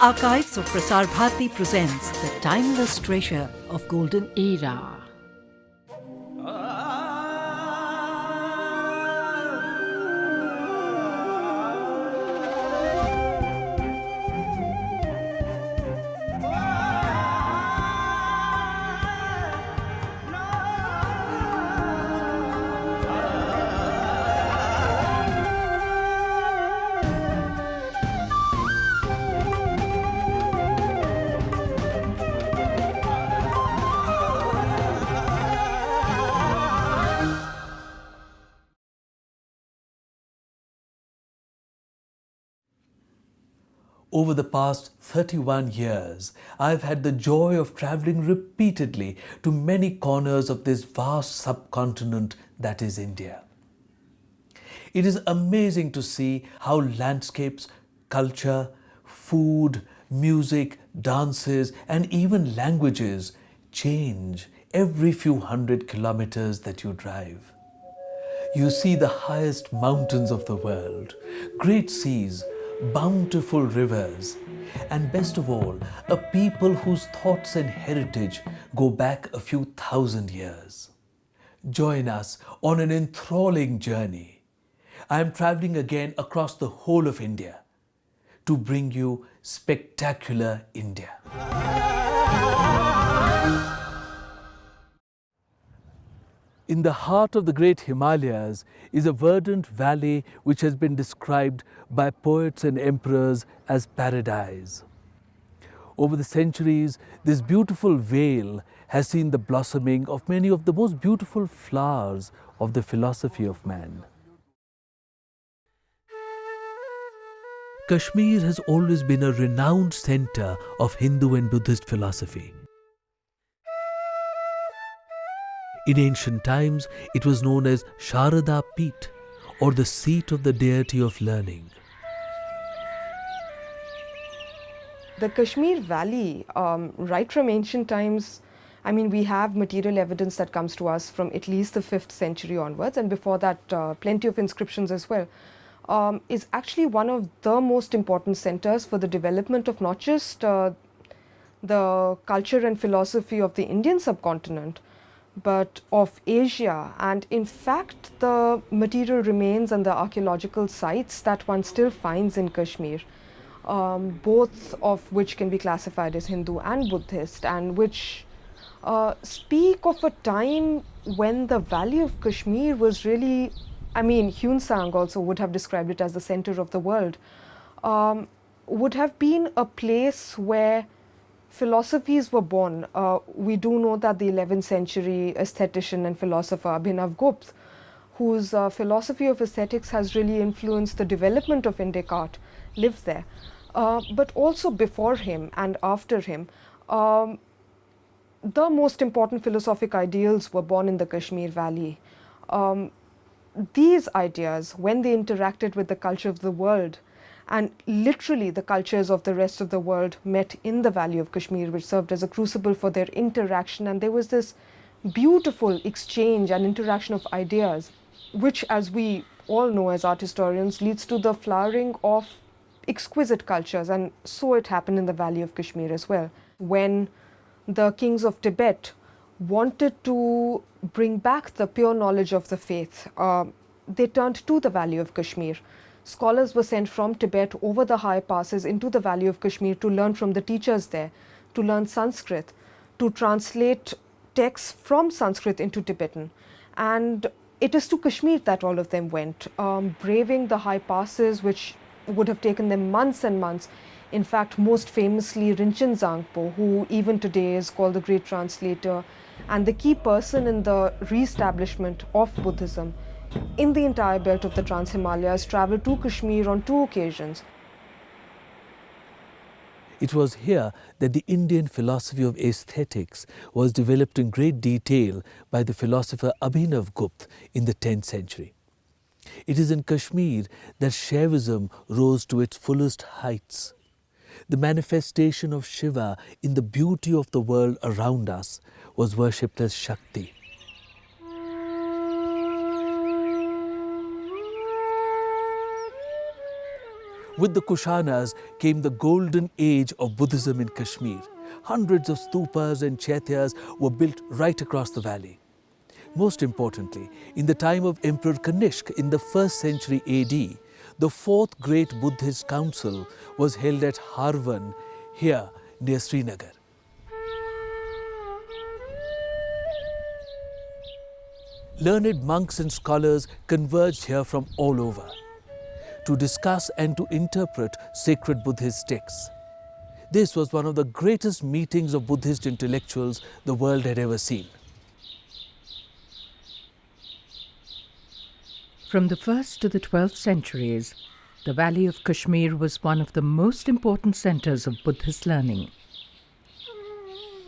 Archives of Prasar Bharati presents the timeless treasure of golden era. Over the past 31 years, I've had the joy of traveling repeatedly to many corners of this vast subcontinent that is India. It is amazing to see how landscapes, culture, food, music, dances, and even languages change every few hundred kilometers that you drive. You see the highest mountains of the world, great seas, bountiful rivers, and best of all, a people whose thoughts and heritage go back a few thousand years. Join us on an enthralling journey. I am traveling again across the whole of India to bring you spectacular India. In the heart of the great Himalayas is a verdant valley which has been described by poets and emperors as paradise. Over the centuries, this beautiful vale has seen the blossoming of many of the most beautiful flowers of the philosophy of man. Kashmir has always been a renowned center of Hindu and Buddhist philosophy. In ancient times, it was known as Sharada Peeth, or the seat of the deity of learning. The Kashmir Valley, right from ancient times, we have material evidence that comes to us from at least the 5th century onwards, and before that, plenty of inscriptions as well, is actually one of the most important centers for the development of not just the culture and philosophy of the Indian subcontinent, but of Asia. And in fact, the material remains and the archaeological sites that one still finds in Kashmir, both of which can be classified as Hindu and Buddhist, and which speak of a time when the Valley of Kashmir was really, Hyun Sang also would have described it as the center of the world, would have been a place where philosophies were born. We do know that the 11th century aesthetician and philosopher Abhinav Gupta, whose philosophy of aesthetics has really influenced the development of Indic art, lived there. But also before him and after him, the most important philosophic ideals were born in the Kashmir Valley. These ideas, when they interacted with the culture of the world, and literally the cultures of the rest of the world met in the Valley of Kashmir, which served as a crucible for their interaction. And there was this beautiful exchange and interaction of ideas, which, as we all know as art historians, leads to the flowering of exquisite cultures. And so it happened in the Valley of Kashmir as well. When the kings of Tibet wanted to bring back the pure knowledge of the faith, they turned to the Valley of Kashmir. Scholars were sent from Tibet over the high passes into the Valley of Kashmir to learn from the teachers there, to learn Sanskrit, to translate texts from Sanskrit into Tibetan. And it is to Kashmir that all of them went, braving the high passes which would have taken them months and months. In fact, most famously Rinchen Zangpo, who even today is called the great translator and the key person in the re-establishment of Buddhism in the entire belt of the Trans-Himalayas, traveled to Kashmir on 2 occasions. It was here that the Indian philosophy of aesthetics was developed in great detail by the philosopher Abhinav Gupta in the 10th century. It is in Kashmir that Shaivism rose to its fullest heights. The manifestation of Shiva in the beauty of the world around us was worshipped as Shakti. With the Kushanas came the golden age of Buddhism in Kashmir. Hundreds of stupas and chaityas were built right across the valley. Most importantly, in the time of Emperor Kanishk in the 1st century AD, the 4th Great Buddhist Council was held at Harwan, here near Srinagar. Learned monks and scholars converged here from all over to discuss and to interpret sacred Buddhist texts. This was one of the greatest meetings of Buddhist intellectuals the world had ever seen. From the 1st to the 12th centuries, the Valley of Kashmir was one of the most important centers of Buddhist learning.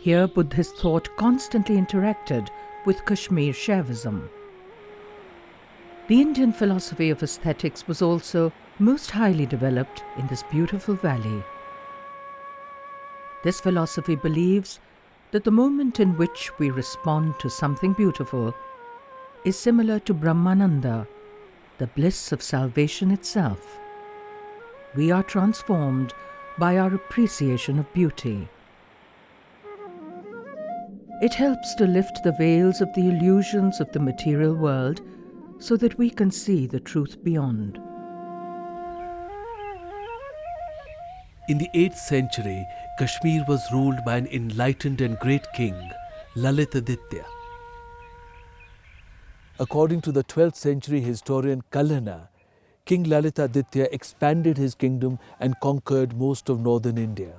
Here, Buddhist thought constantly interacted with Kashmir Shaivism. The Indian philosophy of aesthetics was also most highly developed in this beautiful valley. This philosophy believes that the moment in which we respond to something beautiful is similar to Brahmananda, the bliss of salvation itself. We are transformed by our appreciation of beauty. It helps to lift the veils of the illusions of the material world so that we can see the truth beyond. In the 8th century, Kashmir was ruled by an enlightened and great king, Lalitaditya. According to the 12th century historian Kalana, King Lalitaditya expanded his kingdom and conquered most of northern India.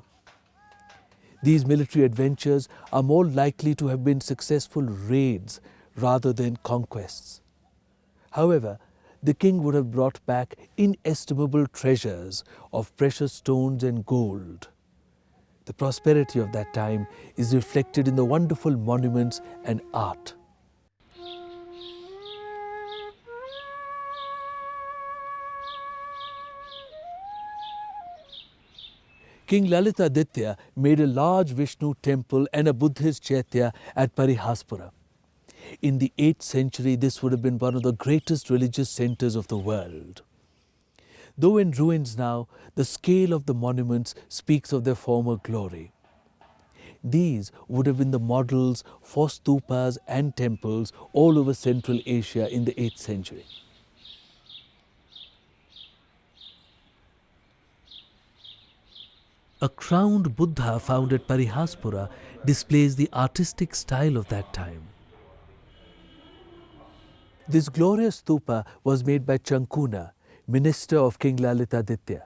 These military adventures are more likely to have been successful raids rather than conquests. However, the king would have brought back inestimable treasures of precious stones and gold. The prosperity of that time is reflected in the wonderful monuments and art. King Lalitaditya made a large Vishnu temple and a Buddhist chaitya at Parihaspura. In the 8th century, this would have been one of the greatest religious centers of the world. Though in ruins now, the scale of the monuments speaks of their former glory. These would have been the models for stupas and temples all over Central Asia in the 8th century. A crowned Buddha found at Parihaspura displays the artistic style of that time. This glorious stupa was made by Chankuna, minister of King Lalitaditya.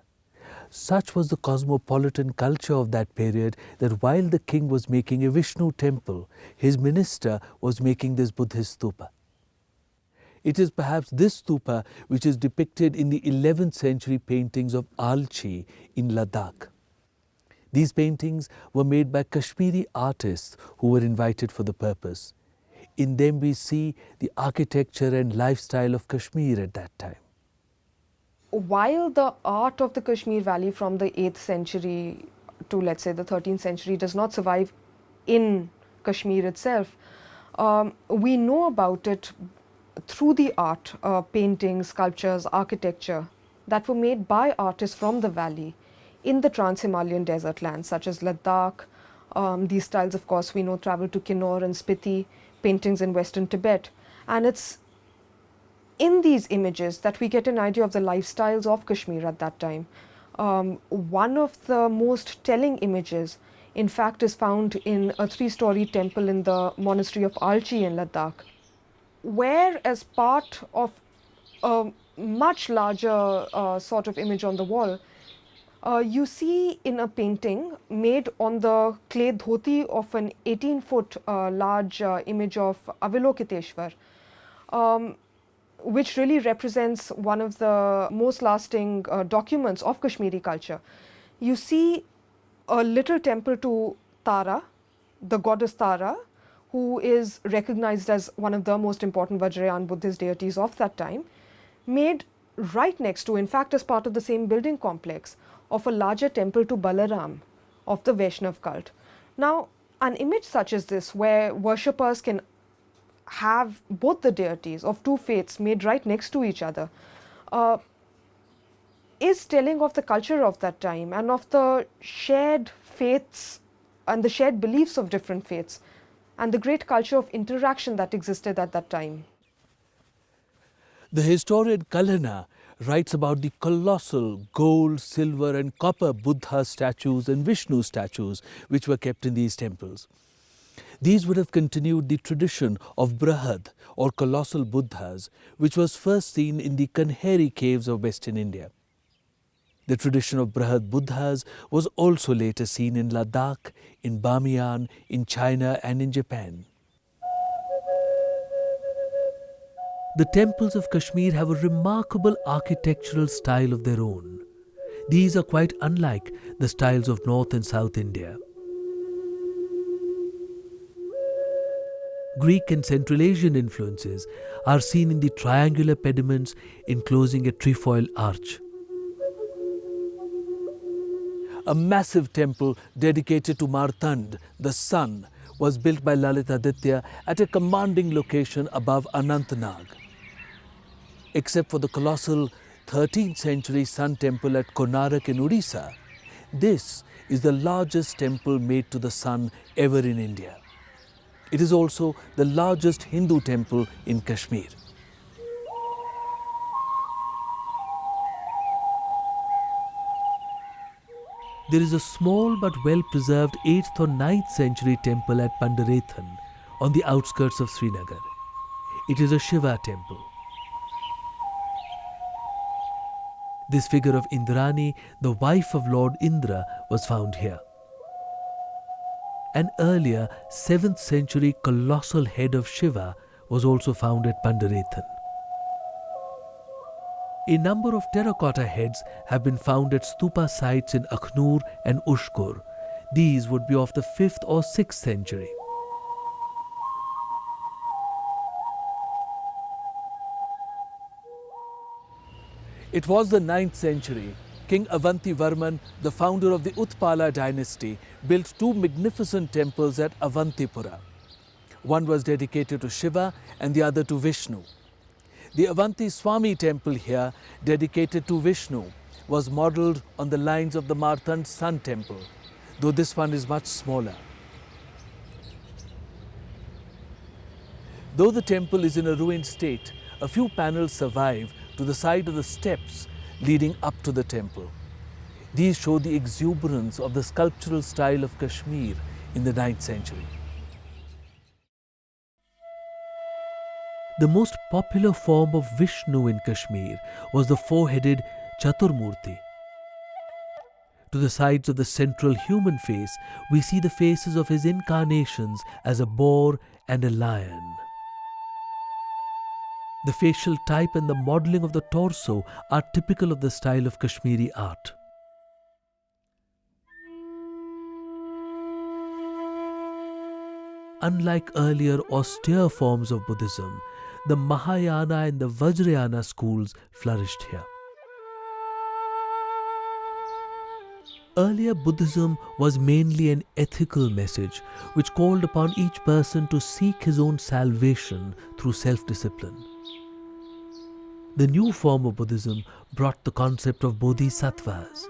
Such was the cosmopolitan culture of that period that while the king was making a Vishnu temple, his minister was making this Buddhist stupa. It is perhaps this stupa which is depicted in the 11th century paintings of Alchi in Ladakh. These paintings were made by Kashmiri artists who were invited for the purpose. In them we see the architecture and lifestyle of Kashmir at that time. While the art of the Kashmir Valley from the 8th century to, let's say, the 13th century does not survive in Kashmir itself, we know about it through the art, paintings, sculptures, architecture that were made by artists from the valley in the Trans-Himalayan desert lands such as Ladakh. These styles, of course, we know travel to Kinnaur and Spiti, paintings in western Tibet. And it's in these images that we get an idea of the lifestyles of Kashmir at that time. One of the most telling images, in fact, is found in a 3-story temple in the monastery of Alchi in Ladakh, where as part of a much larger sort of image on the wall, you see in a painting made on the clay dhoti of an 18-foot large image of Avalokiteshwar, which really represents one of the most lasting documents of Kashmiri culture. You see a little temple to Tara, the goddess Tara, who is recognized as one of the most important Vajrayana Buddhist deities of that time, made right next to, in fact, as part of the same building complex, of a larger temple to Balaram of the Vaishnav cult. Now, an image such as this, where worshippers can have both the deities of two faiths made right next to each other, is telling of the culture of that time and of the shared faiths and the shared beliefs of different faiths and the great culture of interaction that existed at that time. The historian Kalana writes about the colossal gold, silver and copper Buddha statues and Vishnu statues which were kept in these temples. These would have continued the tradition of Brahad or colossal Buddhas, which was first seen in the Kanheri caves of Western India. The tradition of Brahad Buddhas was also later seen in Ladakh, in Bamiyan, in China and in Japan. The temples of Kashmir have a remarkable architectural style of their own. These are quite unlike the styles of North and South India. Greek and Central Asian influences are seen in the triangular pediments enclosing a trefoil arch. A massive temple dedicated to Martand, the sun, was built by Lalitaditya at a commanding location above Anantnag. Except for the colossal 13th century sun temple at Konarak in Odisha, this is the largest temple made to the sun ever in India. It is also the largest Hindu temple in Kashmir. There is a small but well-preserved 8th or 9th century temple at Pandarethan on the outskirts of Srinagar. It is a Shiva temple. This figure of Indrani, the wife of Lord Indra, was found here. An earlier 7th century colossal head of Shiva was also found at Pandarethan. A number of terracotta heads have been found at stupa sites in Akhnur and Ushkur. These would be of the 5th or 6th century. It was the 9th century. King Avantivarman, the founder of the Utpala dynasty, built two magnificent temples at Avantipura. One was dedicated to Shiva and the other to Vishnu. The Avanti Swami temple here, dedicated to Vishnu, was modelled on the lines of the Martand Sun temple, though this one is much smaller. Though the temple is in a ruined state, a few panels survive to the side of the steps leading up to the temple. These show the exuberance of the sculptural style of Kashmir in the 9th century. The most popular form of Vishnu in Kashmir was the four-headed Chaturmurti. To the sides of the central human face, we see the faces of his incarnations as a boar and a lion. The facial type and the modelling of the torso are typical of the style of Kashmiri art. Unlike earlier austere forms of Buddhism, the Mahayana and the Vajrayana schools flourished here. Earlier Buddhism was mainly an ethical message which called upon each person to seek his own salvation through self-discipline. The new form of Buddhism brought the concept of bodhisattvas.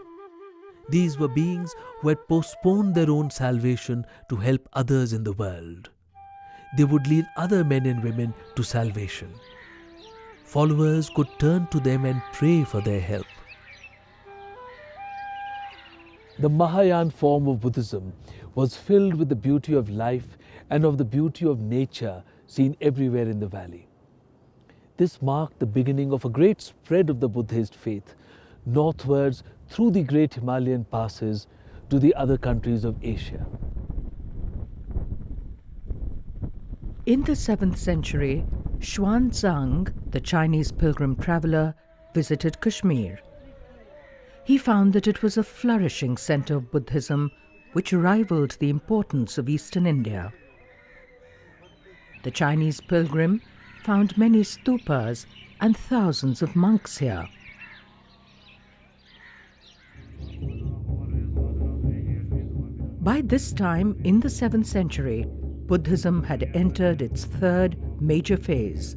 These were beings who had postponed their own salvation to help others in the world. They would lead other men and women to salvation. Followers could turn to them and pray for their help. The Mahayana form of Buddhism was filled with the beauty of life and of the beauty of nature seen everywhere in the valley. This marked the beginning of a great spread of the Buddhist faith northwards through the great Himalayan passes to the other countries of Asia. In the 7th century, Xuanzang, the Chinese pilgrim traveller, visited Kashmir. He found that it was a flourishing centre of Buddhism which rivaled the importance of Eastern India. The Chinese pilgrim found many stupas and thousands of monks here. By this time, in the 7th century, Buddhism had entered its third major phase,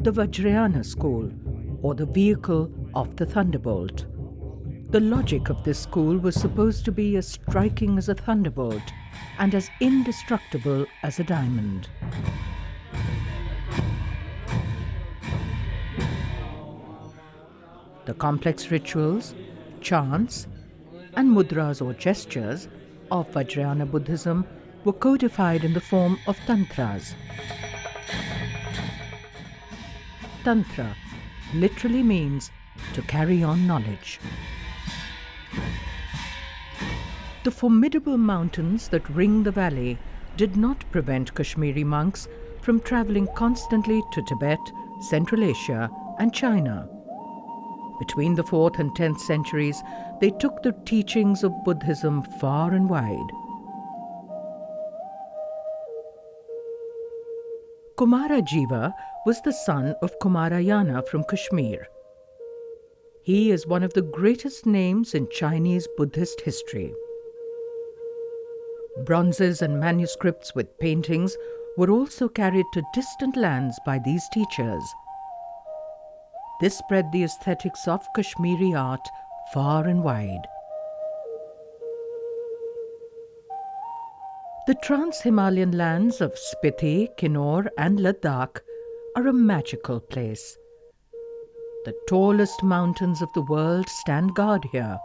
the Vajrayana school, or the vehicle of the thunderbolt. The logic of this school was supposed to be as striking as a thunderbolt and as indestructible as a diamond. The complex rituals, chants, and mudras or gestures of Vajrayana Buddhism were codified in the form of tantras. Tantra literally means to carry on knowledge. The formidable mountains that ring the valley did not prevent Kashmiri monks from traveling constantly to Tibet, Central Asia, and China. Between the 4th and 10th centuries, they took the teachings of Buddhism far and wide. Kumara Jiva was the son of Kumarayana from Kashmir. He is one of the greatest names in Chinese Buddhist history. Bronzes and manuscripts with paintings were also carried to distant lands by these teachers. This spread the aesthetics of Kashmiri art far and wide. The Trans-Himalayan lands of Spiti, Kinnaur and Ladakh are a magical place. The tallest mountains of the world stand guard here.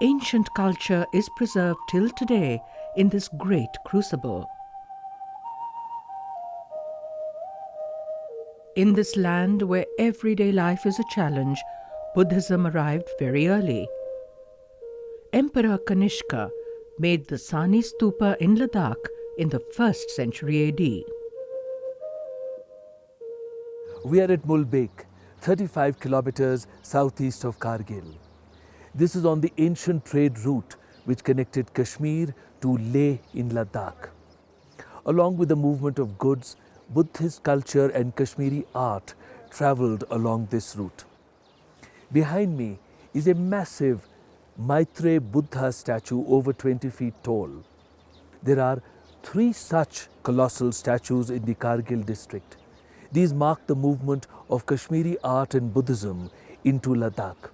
Ancient culture is preserved till today in this great crucible. In this land where everyday life is a challenge, Buddhism arrived very early. Emperor Kanishka made the Sani Stupa in Ladakh in the 1st century AD. We are at Mulbek, 35 kilometers southeast of Kargil. This is on the ancient trade route which connected Kashmir to Leh in Ladakh. Along with the movement of goods, Buddhist culture and Kashmiri art travelled along this route. Behind me is a massive Maitreya Buddha statue over 20 feet tall. There are 3 such colossal statues in the Kargil district. These mark the movement of Kashmiri art and Buddhism into Ladakh.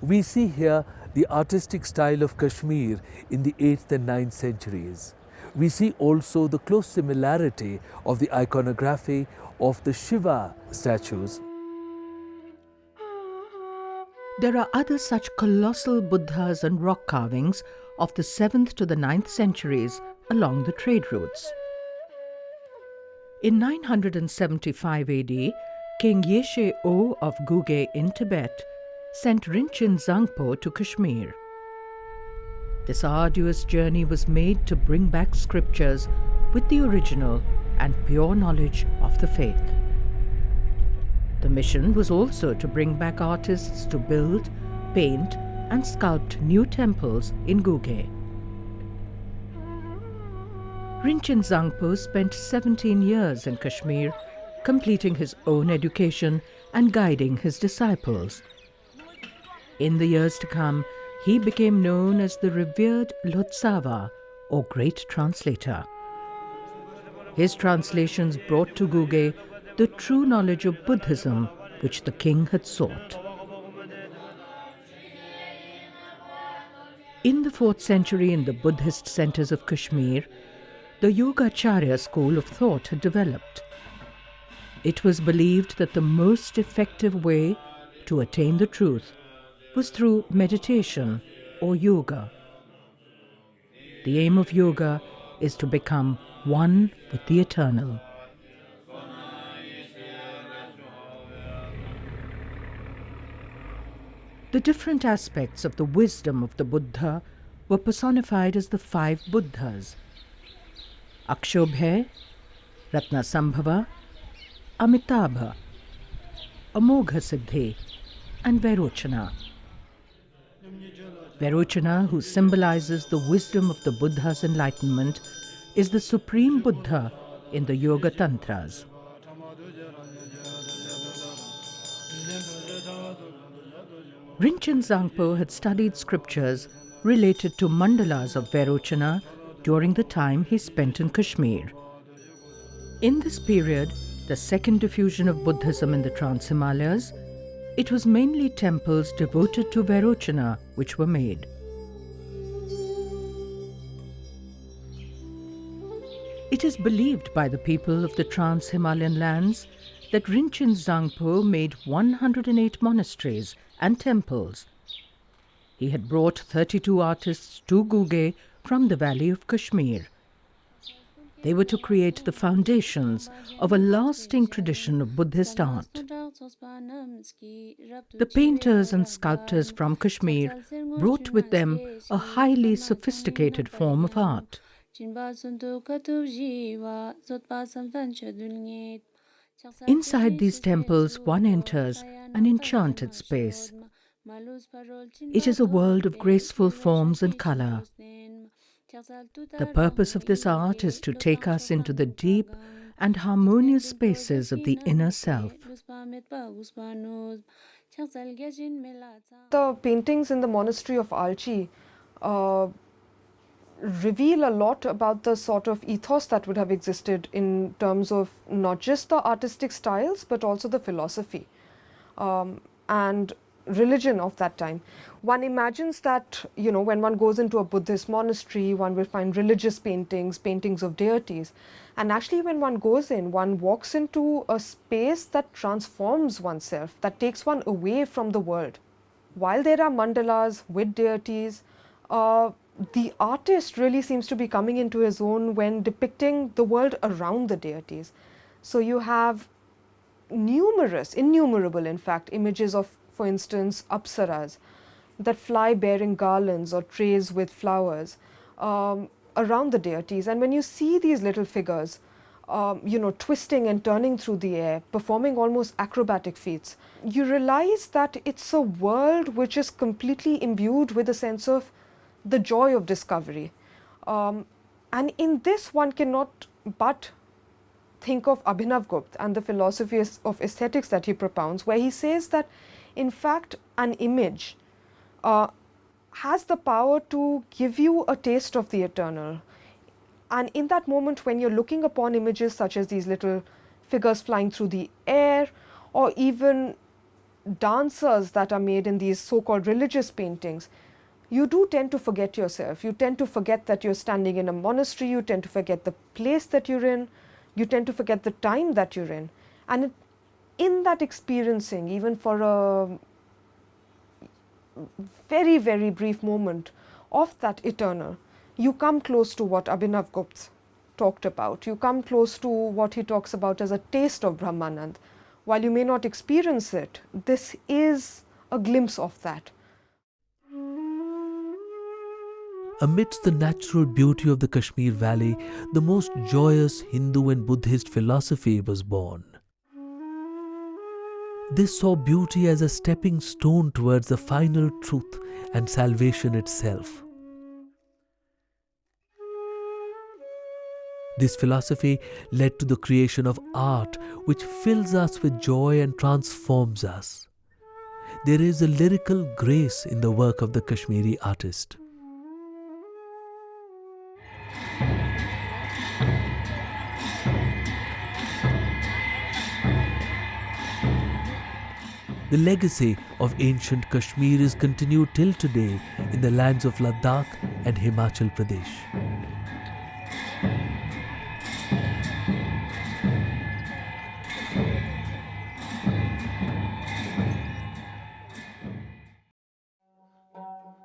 We see here the artistic style of Kashmir in the 8th and 9th centuries. We see also the close similarity of the iconography of the Shiva statues. There are other such colossal Buddhas and rock carvings of the 7th to the 9th centuries along the trade routes. In 975 AD, King Yeshe O of Guge in Tibet sent Rinchen Zangpo to Kashmir. This arduous journey was made to bring back scriptures with the original and pure knowledge of the faith. The mission was also to bring back artists to build, paint, and sculpt new temples in Guge. Rinchen Zangpo spent 17 years in Kashmir, completing his own education and guiding his disciples. In the years to come, he became known as the revered Lhotsava, or Great Translator. His translations brought to Guge the true knowledge of Buddhism which the king had sought. In the 4th century, in the Buddhist centers of Kashmir, the Yogacharya school of thought had developed. It was believed that the most effective way to attain the truth was through meditation or yoga. The aim of yoga is to become one with the eternal. The different aspects of the wisdom of the Buddha were personified as the 5 Buddhas: Akshobhya, Ratnasambhava, Amitabha, Amogha Siddhi, and Vairochana. Vairochana, who symbolizes the wisdom of the Buddha's enlightenment, is the supreme Buddha in the Yoga Tantras. Rinchen Zangpo had studied scriptures related to mandalas of Vairochana during the time he spent in Kashmir. In this period, the second diffusion of Buddhism in the Trans-Himalayas, It was mainly temples devoted to Vairocana which were made. It is believed by the people of the Trans-Himalayan lands that Rinchen Zangpo made 108 monasteries and temples. He had brought 32 artists to Guge from the valley of Kashmir. They were to create the foundations of a lasting tradition of Buddhist art. The painters and sculptors from Kashmir brought with them a highly sophisticated form of art. Inside these temples, one enters an enchanted space. It is a world of graceful forms and color. The purpose of this art is to take us into the deep and harmonious spaces of the inner self. The paintings in the monastery of Alchi reveal a lot about the sort of ethos that would have existed in terms of not just the artistic styles but also the philosophy and religion of that time. One imagines that, when one goes into a Buddhist monastery, one will find religious paintings, paintings of deities. And actually when one goes in, one walks into a space that transforms oneself, that takes one away from the world. While there are mandalas with deities, the artist really seems to be coming into his own when depicting the world around the deities. So you have innumerable in fact, images of, for instance, apsaras that fly bearing garlands or trays with flowers around the deities. And when you see these little figures, twisting and turning through the air, performing almost acrobatic feats, you realize that it's a world which is completely imbued with a sense of the joy of discovery. And in this, one cannot but think of Abhinavgupta and the philosophy of aesthetics that he propounds, where he says that, in fact, an image has the power to give you a taste of the eternal. And in that moment, when you're looking upon images such as these little figures flying through the air, or even dancers that are made in these so-called religious paintings, you do tend to forget yourself. You tend to forget that you're standing in a monastery. You tend to forget the place that you're in. You tend to forget the time that you're in. And in that experiencing, even for a very, very brief moment of that eternal, you come close to what Abhinavgupta talked about. You come close to what he talks about as a taste of Brahmanand. While you may not experience it, this is a glimpse of that. Amidst the natural beauty of the Kashmir Valley, the most joyous Hindu and Buddhist philosophy was born. This saw beauty as a stepping stone towards the final truth and salvation itself. This philosophy led to the creation of art which fills us with joy and transforms us. There is a lyrical grace in the work of the Kashmiri artist. The legacy of ancient Kashmir is continued till today in the lands of Ladakh and Himachal Pradesh.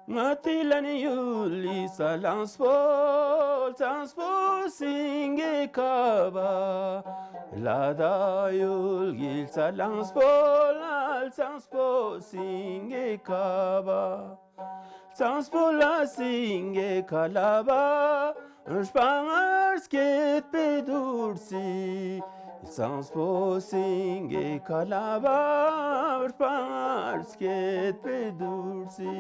Matilani yuli salanspol singe kaba lada yul gil salanspol singe kaba singe kalaba spangarsket pedursi singe kalaba spangarsket pedursi